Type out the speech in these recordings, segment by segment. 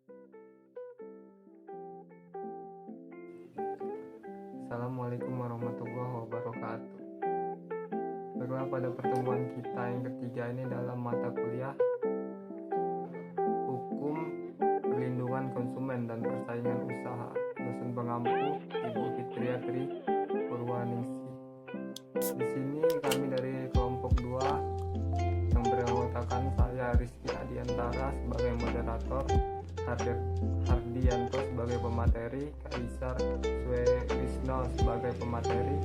Assalamualaikum warahmatullahi wabarakatuh. Baiklah, pada pertemuan kita yang ketiga ini dalam mata kuliah Hukum Perlindungan Konsumen dan Persaingan Usaha, dosen pengampu Ibu Fitria Tri Purwaningsi. Di sini kami dari kelompok 2 yang beranggotakan saya Rizky Adiantara sebagai moderator, Hardianto sebagai pemateri, Kaisar Suewisno sebagai pemateri,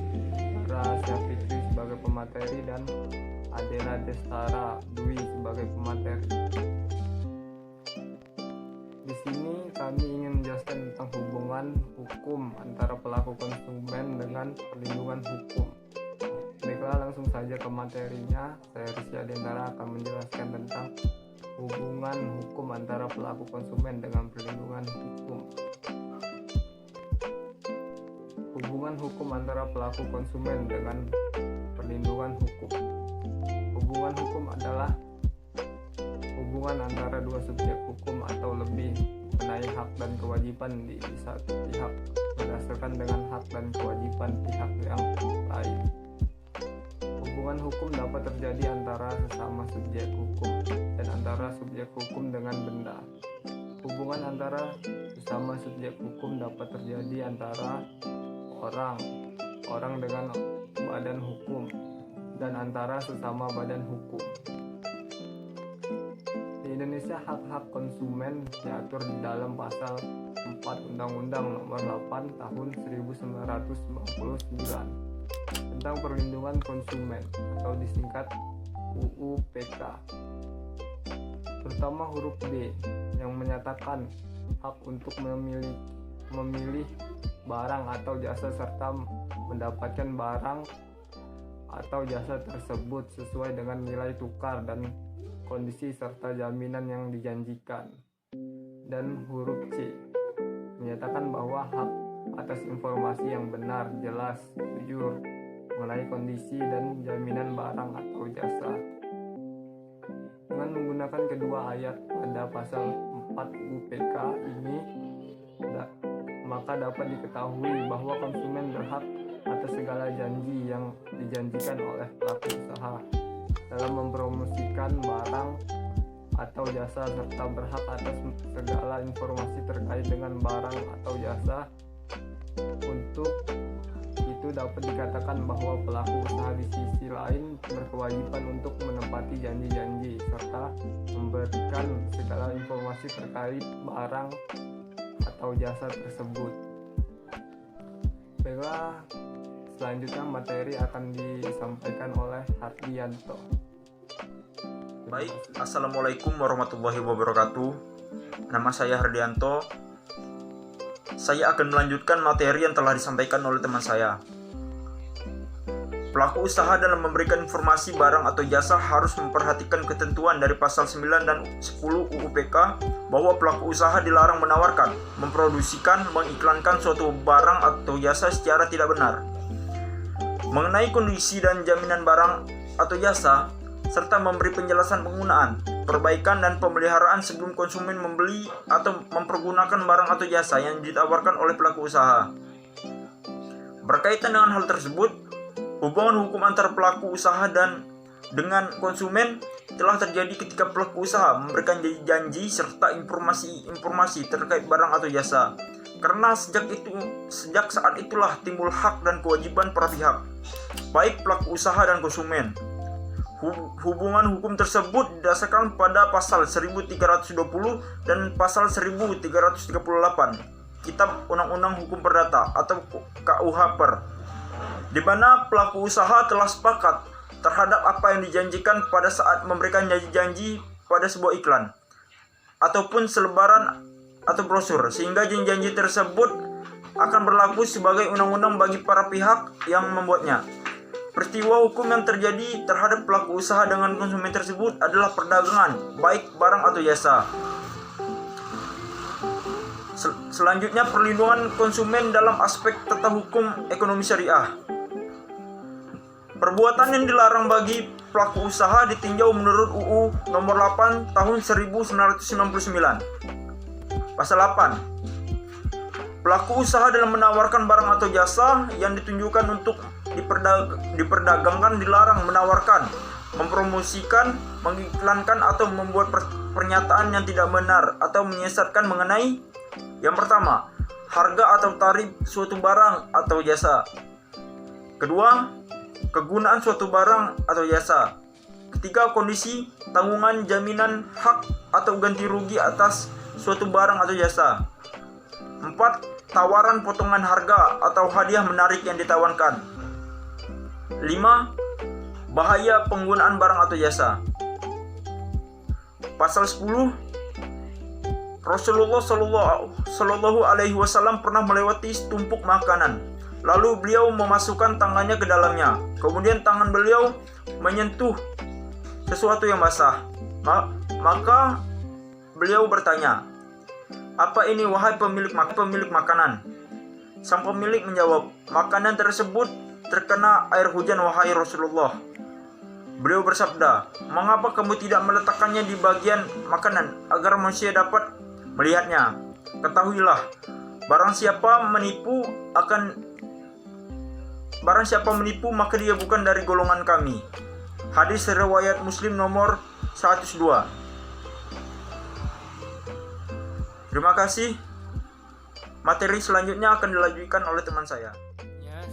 Rahasia Fitri sebagai pemateri, dan Adela Destara Dwi sebagai pemateri. Di sini kami ingin menjelaskan tentang hubungan hukum antara pelaku konsumen dengan perlindungan hukum. Baiklah, langsung saja ke materinya. Saya Rizky Adiantara akan menjelaskan tentang hubungan hukum antara pelaku konsumen dengan perlindungan hukum. Hubungan hukum antara pelaku konsumen dengan perlindungan hukum. Hubungan hukum adalah hubungan antara dua subjek hukum atau lebih mengenai hak dan kewajiban di satu pihak berdasarkan dengan hak dan kewajiban pihak yang lain. Hubungan hukum dapat terjadi antara sesama subjek hukum dan antara subjek hukum dengan benda. Hubungan antara sesama subjek hukum dapat terjadi antara orang dengan badan hukum dan antara sesama badan hukum. Di Indonesia, hak-hak konsumen diatur di dalam pasal 4 Undang-Undang Nomor 8 Tahun 1999 tentang perlindungan konsumen atau disingkat UU PK, terutama huruf B yang menyatakan hak untuk memilih barang atau jasa serta mendapatkan barang atau jasa tersebut sesuai dengan nilai tukar dan kondisi serta jaminan yang dijanjikan. Dan huruf C menyatakan bahwa hak atas informasi yang benar, jelas, jujur mengenai kondisi dan jaminan barang atau jasa. Dengan menggunakan kedua ayat pada pasal 4 UPK ini, maka dapat diketahui bahwa konsumen berhak atas segala janji yang dijanjikan oleh pelaku usaha dalam mempromosikan barang atau jasa, serta berhak atas segala informasi terkait dengan barang atau jasa. Untuk itu dapat dikatakan bahwa pelaku usaha di sisi lain berkewajiban untuk menepati janji-janji serta memberikan segala informasi terkait barang atau jasa tersebut. Baiklah, selanjutnya materi akan disampaikan oleh Hardianto. Baik, Assalamualaikum warahmatullahi wabarakatuh. Nama saya Hardianto. Saya akan melanjutkan materi yang telah disampaikan oleh teman saya. Pelaku usaha dalam memberikan informasi barang atau jasa harus memperhatikan ketentuan dari pasal 9 dan 10 UU PK bahwa pelaku usaha dilarang menawarkan, memproduksikan, mengiklankan suatu barang atau jasa secara tidak benar. Mengenai kondisi dan jaminan barang atau jasa, serta memberi penjelasan penggunaan, perbaikan dan pemeliharaan sebelum konsumen membeli atau mempergunakan barang atau jasa yang ditawarkan oleh pelaku usaha. Berkaitan dengan hal tersebut, hubungan hukum antara pelaku usaha dan dengan konsumen telah terjadi ketika pelaku usaha memberikan janji serta informasi terkait barang atau jasa. Karena sejak saat itulah timbul hak dan kewajiban para pihak, baik pelaku usaha dan konsumen. Hubungan hukum tersebut didasarkan pada pasal 1320 dan pasal 1338 Kitab Undang-Undang Hukum Perdata atau KUH PER, di mana pelaku usaha telah sepakat terhadap apa yang dijanjikan pada saat memberikan janji-janji pada sebuah iklan ataupun selebaran atau brosur, sehingga janji-janji tersebut akan berlaku sebagai undang-undang bagi para pihak yang membuatnya. Peristiwa hukum yang terjadi terhadap pelaku usaha dengan konsumen tersebut adalah perdagangan, baik barang atau jasa. Selanjutnya, perlindungan konsumen dalam aspek tata hukum ekonomi syariah. Perbuatan yang dilarang bagi pelaku usaha ditinjau menurut UU Nomor 8 Tahun 1999. Pasal 8. Pelaku usaha dalam menawarkan barang atau jasa yang ditunjukkan untuk diperdagangkan dilarang menawarkan, mempromosikan, mengiklankan atau membuat pernyataan yang tidak benar atau menyesatkan mengenai yang pertama, harga atau tarif suatu barang atau jasa. Kedua, kegunaan suatu barang atau jasa. Ketiga, kondisi, tanggungan, jaminan, hak atau ganti rugi atas suatu barang atau jasa. 4. Tawaran potongan harga atau hadiah menarik yang ditawarkan. 5. Bahaya penggunaan barang atau jasa. Pasal 10. Rasulullah Shallallahu Alaihi Wasallam pernah melewati setumpuk makanan. Lalu beliau memasukkan tangannya ke dalamnya. Kemudian tangan beliau menyentuh sesuatu yang basah. Maka beliau bertanya, "Apa ini wahai pemilik makanan?" Sang pemilik menjawab, "Makanan tersebut terkena air hujan wahai Rasulullah." Beliau bersabda, "Mengapa kamu tidak meletakkannya di bagian makanan agar manusia dapat melihatnya? Ketahuilah, barang siapa menipu maka dia bukan dari golongan kami." Hadis riwayat Muslim nomor 102. Terima kasih. Materi selanjutnya akan dilanjutkan oleh teman saya.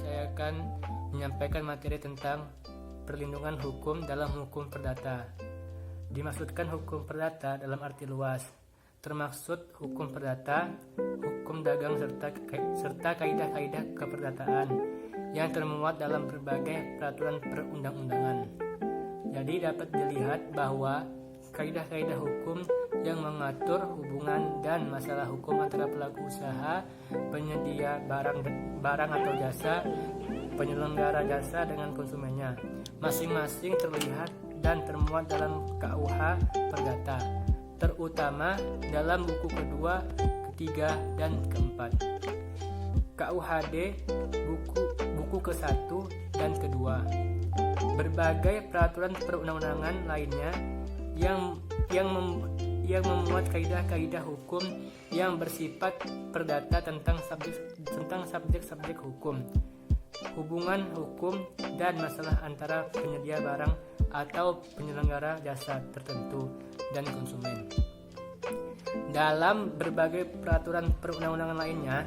Saya akan menyampaikan materi tentang perlindungan hukum dalam hukum perdata. Dimaksudkan hukum perdata dalam arti luas, termaksud hukum perdata, hukum dagang serta kaidah-kaidah keperdataan yang termuat dalam berbagai peraturan perundang-undangan. Jadi dapat dilihat bahwa kaidah-kaidah hukum yang mengatur hubungan dan masalah hukum antara pelaku usaha, penyedia barang atau jasa, penyelenggara jasa dengan konsumennya, masing-masing terlihat dan termuat dalam KUH Perdata, terutama dalam buku kedua, ketiga, dan keempat. KUHD buku ke-1 dan kedua. Berbagai peraturan perundang-undangan lainnya yang memuat kaidah-kaidah hukum yang bersifat perdata tentang subjek-subjek hukum, hubungan hukum dan masalah antara penyedia barang atau penyelenggara jasa tertentu dan konsumen. Dalam berbagai peraturan perundang-undangan lainnya,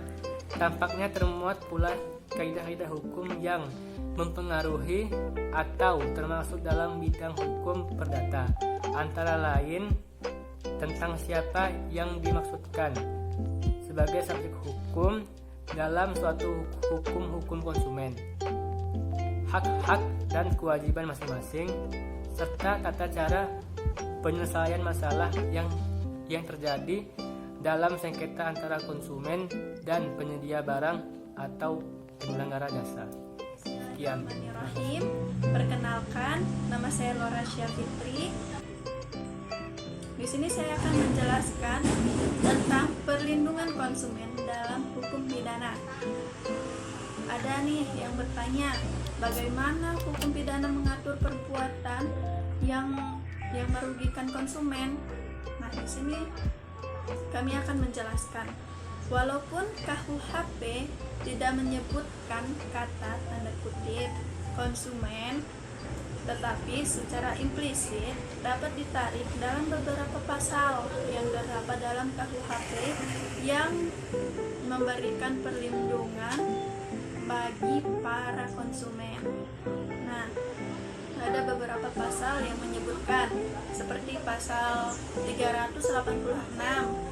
tampaknya termuat pula kaidah-kaidah hukum yang mempengaruhi atau termasuk dalam bidang hukum perdata, antara lain tentang siapa yang dimaksudkan sebagai subjek hukum dalam suatu hukum konsumen, hak-hak dan kewajiban masing-masing, serta tata cara penyelesaian masalah yang terjadi dalam sengketa antara konsumen dan penyedia barang atau penyelenggara jasa. Sekian. Bismillahirrahmanirrahim. Perkenalkan, nama saya Laura Syafitri. Di sini saya akan menjelaskan tentang perlindungan konsumen dalam hukum pidana. Ada nih yang bertanya, bagaimana hukum pidana mengatur perbuatan yang merugikan konsumen? Nah, di sini kami akan menjelaskan. Walaupun KUHP tidak menyebutkan kata tanda kutip konsumen, tetapi secara implisit dapat ditarik dalam beberapa pasal yang terdapat dalam KUHP yang memberikan perlindungan bagi para konsumen. Nah, ada beberapa pasal yang menyebutkan seperti pasal 386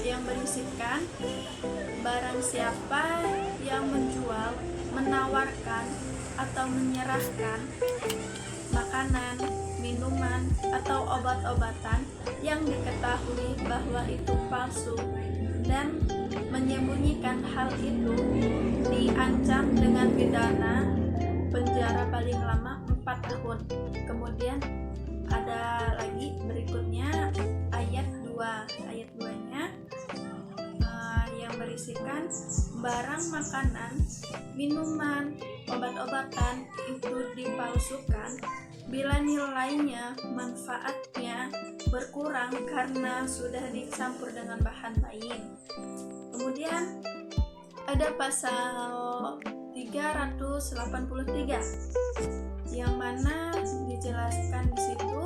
yang berisikan barang siapa yang menjual, menawarkan atau menyerahkan makanan, minuman atau obat-obatan yang diketahui bahwa itu palsu dan menyembunyikan hal itu diancam dengan pidana penjara paling lama 4 tahun. Kemudian ada lagi berikutnya ayat 2. Ayat 2-nya yang berisikan barang makanan, minuman, obat-obatan itu dipalsukan bila nilainya, manfaatnya berkurang karena sudah dicampur dengan bahan lain. Kemudian ada pasal 383 yang mana dijelaskan di situ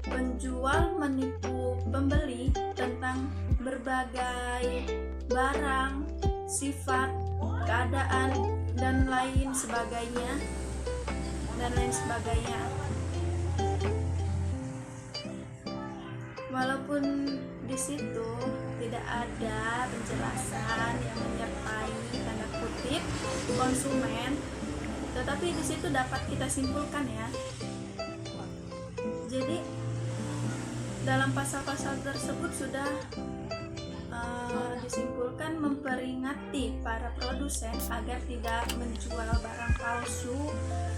penjual menipu pembeli tentang berbagai barang, sifat, keadaan dan lain sebagainya. Walaupun di situ tidak ada penjelasan yang menyertai tanda kutip konsumen, tetapi di situ dapat kita simpulkan ya. Jadi dalam pasal-pasal tersebut sudah disimpulkan memperingati para produsen agar tidak menjual barang palsu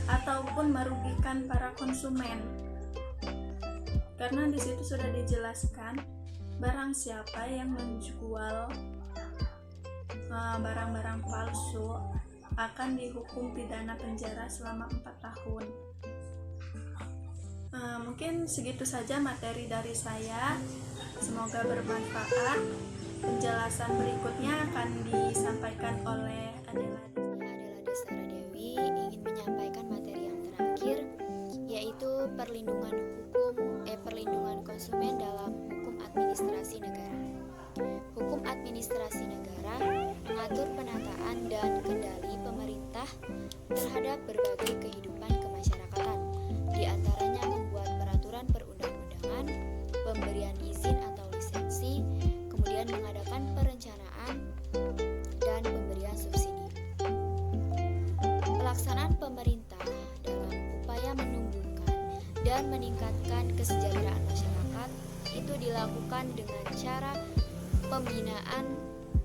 ataupun merugikan para konsumen. Karena di situ sudah dijelaskan barang siapa yang menjual barang-barang palsu akan dihukum pidana penjara selama 4 tahun. Mungkin segitu saja materi dari saya. Semoga bermanfaat. Penjelasan berikutnya akan disampaikan oleh Adela Desara Dewi ingin menyampaikan materi yang terakhir, yaitu perlindungan konsumen dalam hukum administrasi negara. Hukum administrasi negara mengatur penataan dan kendali pemerintah terhadap berbagai kehidupan kemasyarakatan, di antaranya membuat peraturan perundang-undangan, pemberian izin atau lisensi, kemudian mengadakan perencanaan dan pemberian subsidi. Pelaksanaan pemerintah dalam upaya menumbuhkan dan meningkatkan kesejahteraan masyarakat itu dilakukan dengan cara pembinaan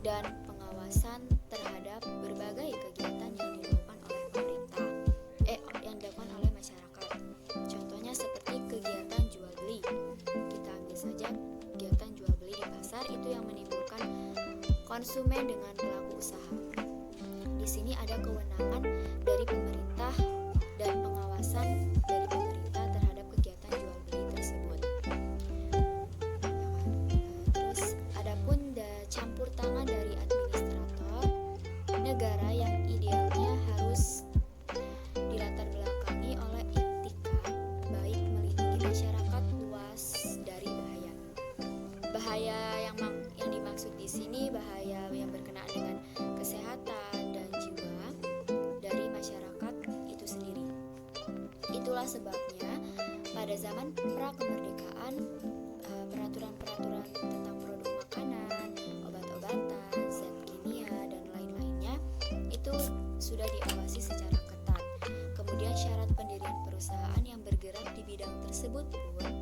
dan pengawasan terhadap berbagai kegiatan yang dilakukan oleh pemerintah, yang dilakukan oleh masyarakat. Contohnya seperti kegiatan jual beli. Kita ambil saja kegiatan jual beli di pasar itu yang menimbulkan konsumen dengan pelaku usaha. Di sini ada kewenangan dari pemerintah dan pengawasan dari pemerintah terhadap kegiatan jual beli tersebut. Terus adapun campur tangan dari administrator negara yang idealnya harus dilatar belakangi oleh etika baik melindungi masyarakat luas dari bahaya. Bahaya yang dimaksud di sini bahaya yang berkenaan dengan kesehatan dan jiwa dari masyarakat itu sendiri. Itulah sebabnya pada zaman pra-kemerdekaan peraturan-peraturan tentang produk makanan, obat-obatan, zat kimia dan lain-lainnya itu sudah diawasi secara ketat. Kemudian syarat pendirian perusahaan yang bergerak di bidang tersebut pun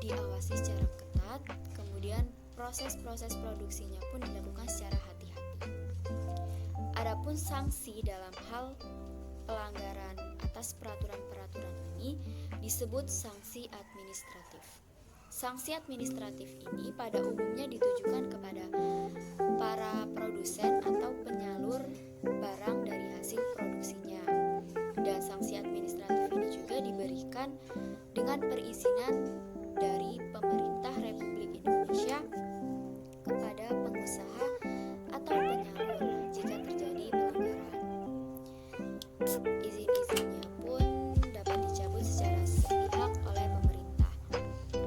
diawasi secara ketat. Kemudian proses-proses produksinya pun dilakukan secara hati-hati. Adapun sanksi dalam hal pelanggaran atas peraturan-peraturan ini disebut sanksi administratif. Sanksi administratif ini pada umumnya ditujukan kepada para produsen atau penyalur barang dari hasil produksinya. Dan sanksi administratif ini juga diberikan dengan perizinan dari pemerintah Republik Indonesia kepada pengusaha atau penyalur jika terjadi pelanggaran. Izin-izinnya pun dapat dicabut secara sepihak oleh pemerintah.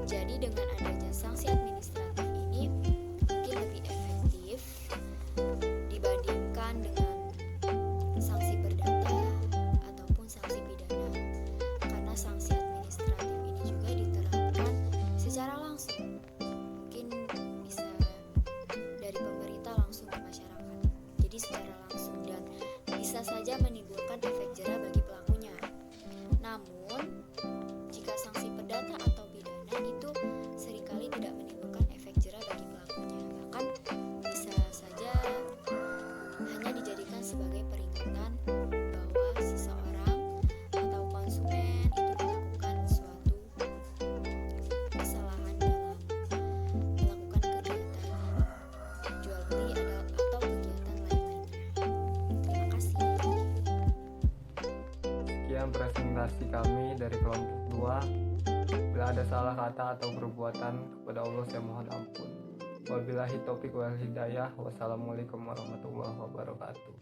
Jadi dengan adanya sanksi administratif ini mungkin lebih efektif dibandingkan dengan sanksi perdata ataupun sanksi pidana, karena sanksi administratif ini juga diterapkan secara langsung, mungkin bisa dari pemerintah langsung ke masyarakat, jadi secara langsung dan bisa saja menimbulkan efek jera bagi pelakunya. Namun jika sanksi perdata atau pidana itu seringkali tidak menimbulkan presentasi kami dari kelompok 2. Bila ada salah kata atau perbuatan, kepada Allah saya mohon ampun. Wabillahi taufiq wal hidayah. Wassalamualaikum warahmatullahi wabarakatuh.